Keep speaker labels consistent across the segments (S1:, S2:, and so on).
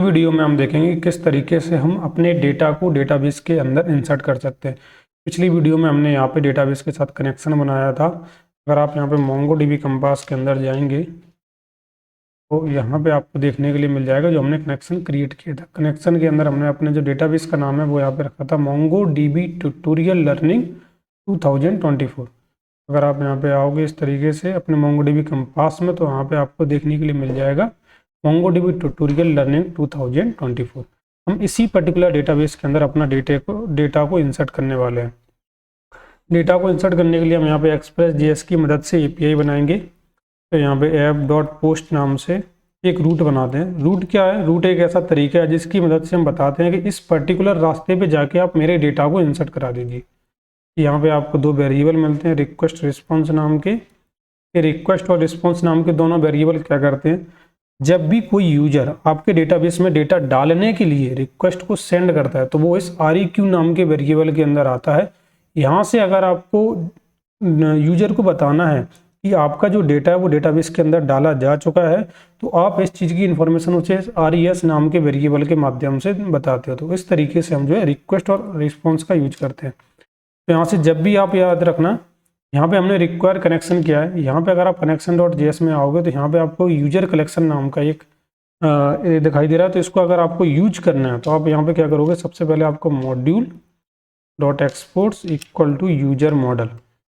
S1: Video में हम देखेंगे कि किस तरीके से हम अपने डेटा को डेटाबेस के अंदर इंसर्ट कर सकते हैं। पिछली वीडियो में हमने यहाँ पे डेटाबेस के साथ कनेक्शन बनाया था। अगर आप यहाँ पे मोंगोडीबी कंपास के अंदर जाएंगे तो यहाँ पे आपको देखने के लिए मिल जाएगा जो हमने कनेक्शन क्रिएट किया था। कनेक्शन के अंदर हमने अपने जो डेटाबेस का नाम है वो यहाँ पे रखा था मोंगोडीबी ट्यूटोरियल लर्निंग 2024। अगर आप यहाँ पे आओगे इस तरीके से अपने मोंगोडीबी कंपास में तो यहाँ पे आपको देखने के लिए मिल जाएगा मोंगोडीबी ट्यूटोरियल लर्निंग 2024। हम इसी पर्टिकुलर डेटाबेस के अंदर अपना डेटा को इंसर्ट करने वाले हैं। डेटा को इंसर्ट करने के लिए हम यहाँ पे एक्सप्रेस.js की मदद से एपीआई बनाएंगे। तो यहाँ पे app.post नाम से एक रूट बनाते हैं। रूट क्या है? रूट एक ऐसा तरीका है जिसकी मदद से हम बताते हैं कि इस पर्टिकुलर रास्ते पे जाके आप मेरे डेटा को इंसर्ट करा दीजिए। यहाँ पे आपको दो वेरिएबल मिलते हैं, रिक्वेस्ट रिस्पॉन्स नाम के। ये रिक्वेस्ट और रिस्पॉन्स नाम के दोनों वेरिएबल क्या करते हैं, जब भी कोई यूजर आपके डेटाबेस में डेटा डालने के लिए रिक्वेस्ट को सेंड करता है तो वो इस REQ नाम के वेरिएबल के अंदर आता है। यहाँ से अगर आपको यूजर को बताना है कि आपका जो डेटा है वो डेटाबेस के अंदर डाला जा चुका है तो आप इस चीज़ की इन्फॉर्मेशन उसे RES नाम के वेरिएबल के माध्यम से बताते हो। तो इस तरीके से हम जो है रिक्वेस्ट और रिस्पॉन्स का यूज करते हैं। तो यहाँ से जब भी आप याद रखना, यहाँ पे हमने रिक्वायर कनेक्शन किया है। यहाँ पे अगर आप कनेक्शन.js में आओगे तो यहाँ पे आपको यूजर कलेक्शन नाम का एक दिखाई दे रहा है। तो इसको अगर आपको यूज करना है तो आप यहाँ पे क्या करोगे, सबसे पहले आपको module.exports equal to user model,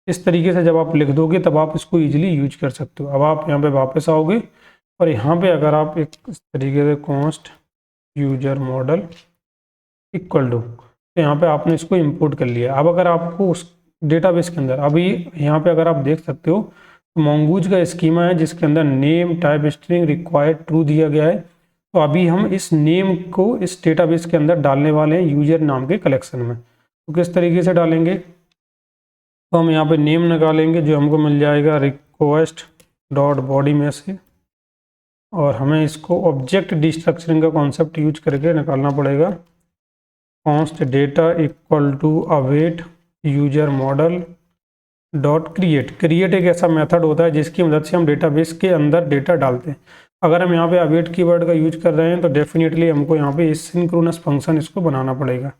S1: इस तरीके से जब आप लिख दोगे तब आप इसको ईजिली यूज कर सकते हो। अब आप यहाँ पे वापस आओगे और यहाँ पे अगर आप एक इस तरीके से const user model equal to, तो यहाँ पे आपने इसको इंपोर्ट कर लिया। अब अगर आपको उस डेटाबेस के अंदर अभी यहाँ पे अगर आप देख सकते हो तो मोंगूज का स्कीमा है जिसके अंदर name type string required true दिया गया है। तो अभी हम इस नेम को इस डेटाबेस के अंदर डालने वाले हैं यूजर नाम के कलेक्शन में। तो किस तरीके से डालेंगे, तो हम यहाँ पे नेम निकालेंगे जो हमको मिल जाएगा रिक्वेस्ट डॉट बॉडी में से, और हमें इसको ऑब्जेक्ट डिस्ट्रक्चरिंग का कॉन्सेप्ट यूज करके निकालना पड़ेगा। Const data equal to await user model dot create एक ऐसा मेथड होता है जिसकी मदद से हम डेटाबेस के अंदर डेटा डालते हैं। अगर हम यहाँ पे अवेट कीवर्ड का यूज कर रहे हैं तो डेफिनेटली हमको यहाँ पे सिंक्रोनस फंक्शन इसको बनाना पड़ेगा।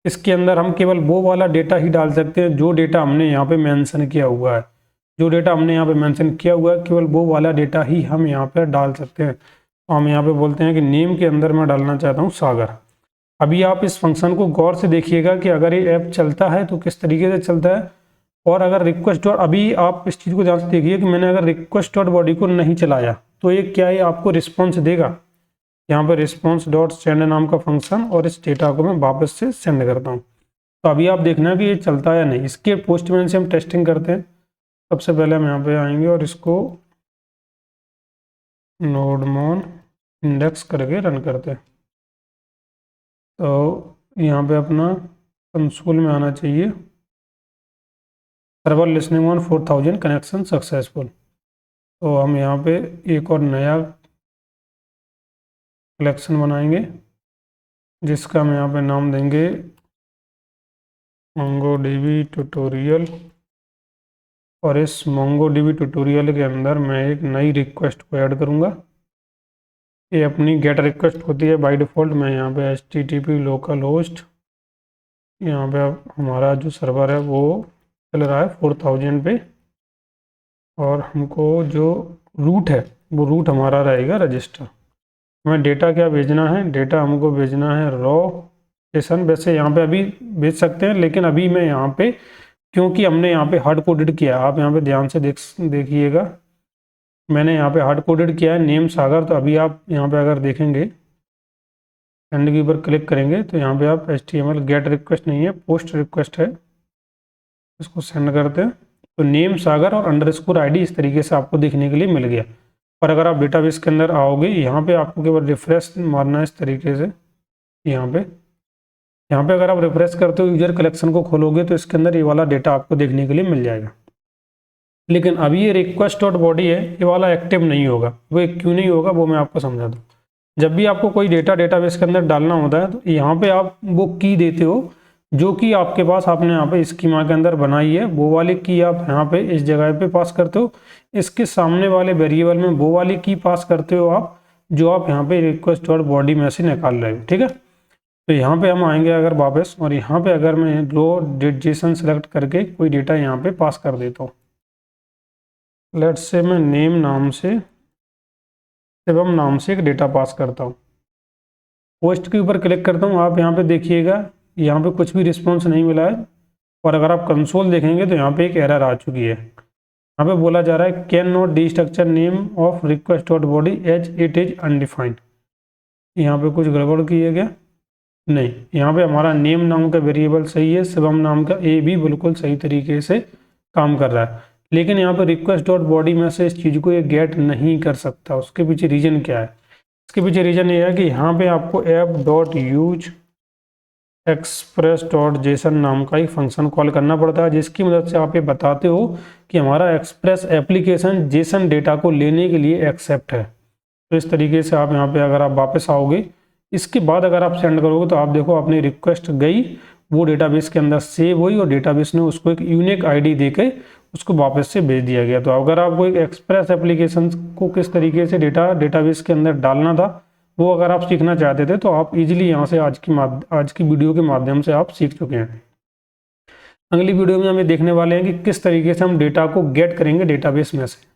S1: इसके अंदर हम केवल वो वाला डेटा ही डाल सकते हैं जो डेटा हमने यहाँ पे मेंशन किया हुआ है। जो डेटा हमने यहाँ पे मेंशन किया हुआ है केवल वो वाला डेटा ही हम यहाँ पे डाल सकते हैं। तो हम यहाँ पे बोलते हैं कि नेम के अंदर मैं डालना चाहता हूँ सागर। अभी आप इस फंक्शन को गौर से देखिएगा कि अगर ये ऐप चलता है तो किस तरीके से चलता है, और अगर रिक्वेस्ट डॉट, अभी आप इस चीज़ को ध्यान से देखिए कि मैंने अगर रिक्वेस्ट डॉट बॉडी को नहीं चलाया तो ये क्या है, आपको रिस्पॉन्स देगा। यहाँ पर रिस्पॉन्स डॉट सेंड नाम का फंक्शन, और इस डेटा को मैं वापस से सेंड करता हूँ। तो अभी आप देखना कि ये चलता है या नहीं। इसके पोस्टमैन से हम टेस्टिंग करते हैं। सबसे पहले हम यहाँ पे आएंगे और इसको नोडमोन इंडेक्स करके रन करते हैं। तो यहाँ पे अपना कंसोल में आना चाहिए server listening on 4000 connection successful. तो हम यहाँ पे एक और नया कलेक्शन बनाएंगे जिसका हम यहाँ पे नाम देंगे मोंगोडीबी ट्यूटोरियल, और इस मोंगोडीबी ट्यूटोरियल के अंदर मैं एक नई रिक्वेस्ट को ऐड करूँगा। ये अपनी गेट रिक्वेस्ट होती है बाय डिफ़ॉल्ट। मैं यहाँ पे HTTP लोकल होस्ट, यहाँ पे अब हमारा जो सर्वर है वो चल रहा है 4000 पे, और हमको जो रूट है वो रूट हमारा रहेगा रजिस्टर। हमें डेटा क्या भेजना है, डेटा हमको भेजना है रॉ सेशन। वैसे यहाँ पे अभी भेज सकते हैं लेकिन अभी मैं यहाँ पे, क्योंकि हमने यहाँ पे हार्ड कोडेड किया है, आप यहाँ पे ध्यान से देखिएगा मैंने यहाँ पे हार्ड कोडेड किया है नेम सागर। तो अभी आप यहाँ पे अगर देखेंगे सेंड के ऊपर क्लिक करेंगे तो यहाँ पे आप HTML गेट रिक्वेस्ट नहीं है, पोस्ट रिक्वेस्ट है, इसको सेंड करते हैं। तो नेम सागर और _ID इस तरीके से आपको देखने के लिए मिल गया। और अगर आप डेटाबेस के अंदर आओगे यहाँ पे आपको केवल रिफ्रेश मारना है इस तरीके से। यहाँ पे अगर आप रिफ्रेश करते हो यूजर कलेक्शन को खोलोगे तो इसके अंदर ये वाला डेटा आपको देखने के लिए मिल जाएगा। लेकिन अभी ये रिक्वेस्ट डॉट बॉडी है, ये वाला एक्टिव नहीं होगा। वो क्यों नहीं होगा वो मैं आपको समझा दूँ। जब भी आपको कोई डेटा डेटाबेस के अंदर डालना होता है तो यहाँ पे आप वो की देते हो जो कि आपके पास आपने यहाँ पे स्कीमा के अंदर बनाई है, वो वाली की आप यहाँ पे इस जगह पे पास करते हो। इसके सामने वाले वेरिएबल में वो वाली की पास करते हो आप जो आप यहाँ पे रिक्वेस्ट डॉट बॉडी में से निकाल रहे हो, ठीक है। तो यहाँ पे हम आएंगे अगर वापस, और यहाँ पे अगर मैं रो जेसन सेलेक्ट करके कोई डेटा यहाँ पे पास कर देता हूँ, लेट्स से मैं नेम नाम से, शिवम नाम से एक डेटा पास करता हूँ, पोस्ट के ऊपर क्लिक करता हूँ। आप यहाँ पे देखिएगा यहाँ पे कुछ भी रिस्पॉन्स नहीं मिला है, और अगर आप कंसोल देखेंगे तो यहाँ पे एक एरर आ चुकी है। यहाँ पे बोला जा रहा है can not destructure name of request dot body as it is undefined. यहाँ पे कुछ गड़बड़ की है क्या? नहीं, यहाँ पे हमारा नेम नाम का वेरिएबल सही है, शिवम नाम का ए भी बिल्कुल सही तरीके से काम कर रहा है, लेकिन यहाँ पे रिक्वेस्ट डॉट बॉडी में से इस चीज़ को ये गेट नहीं कर सकता। उसके पीछे रीजन क्या है? इसके पीछे रीजन ये है कि यहाँ पे आपको app dot use express dot JSON नाम का एक फंक्शन कॉल करना पड़ता है, जिसकी मदद से आप ये बताते हो कि हमारा एक्सप्रेस एप्लीकेशन जेसन डेटा को लेने के लिए एक्सेप्ट है। तो इस तरीके से आप यहाँ पे अगर आप वापस आओगे, इसके बाद अगर आप सेंड करोगे तो आप देखो अपनी रिक्वेस्ट गई, वो डेटाबेस के अंदर सेव हुई और डेटाबेस ने उसको एक यूनिक आईडी देके उसको वापस से भेज दिया गया। तो अगर आपको एक एक्सप्रेस एप्लीकेशन को किस तरीके से डेटाबेस के अंदर डालना था, वो अगर आप सीखना चाहते थे तो आप इजीली यहाँ से आज की वीडियो के माध्यम से आप सीख चुके हैं। अगली वीडियो में हम ये देखने वाले हैं कि किस तरीके से हम डेटा को गेट करेंगे डेटाबेस में से।